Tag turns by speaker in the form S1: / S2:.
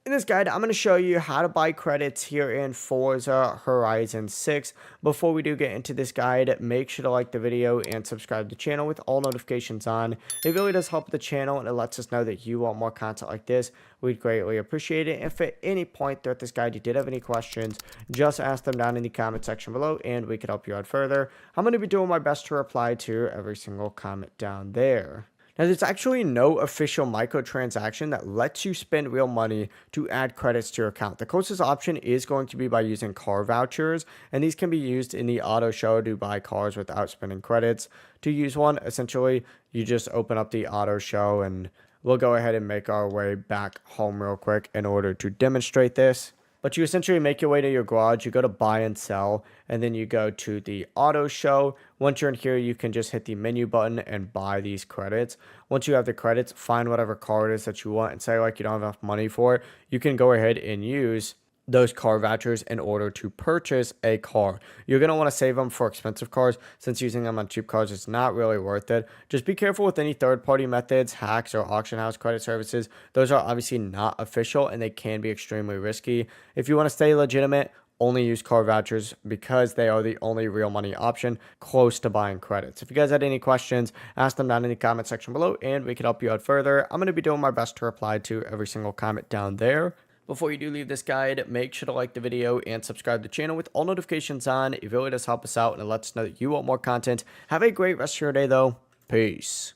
S1: In this guide, I'm going to show you how to buy credits here in Forza Horizon 6. Before we do get into this guide, make sure to like the video and subscribe to the channel with all notifications on. It really does help the channel and it lets us know that you want more content like this. We'd greatly appreciate it. If at any point throughout this guide you did have any questions, just ask them down in the comment section below and we can help you out further. I'm going to be doing my best to reply to every single comment down there. Now, there's actually no official microtransaction that lets you spend real money to add credits to your account. The closest option is going to be by using car vouchers, and these can be used in the auto show to buy cars without spending credits. To use one, essentially, you just open up the auto show, and we'll go ahead and make our way back home real quick in order to demonstrate this. But you essentially make your way to your garage, you go to buy and sell, and then you go to the auto show. Once you're in here, you can just hit the menu button and buy these credits. Once you have the credits, find whatever car it is that you want and say like you don't have enough money for it. You can go ahead and use those car vouchers in order to purchase a car. You're going to want to save them for expensive cars since using them on cheap cars is not really worth it. Just be careful with any third-party methods, hacks, or auction house credit services. Those are obviously not official and they can be extremely risky. If you want to stay legitimate, only use car vouchers because they are the only real money option close to buying credits. If you guys had any questions, ask them down in the comment section below and we can help you out further. I'm going to be doing my best to reply to every single comment down there. Before you do leave this guide, make sure to like the video and subscribe to the channel with all notifications on. It really does help us out and it lets us know that you want more content. Have a great rest of your day though. Peace.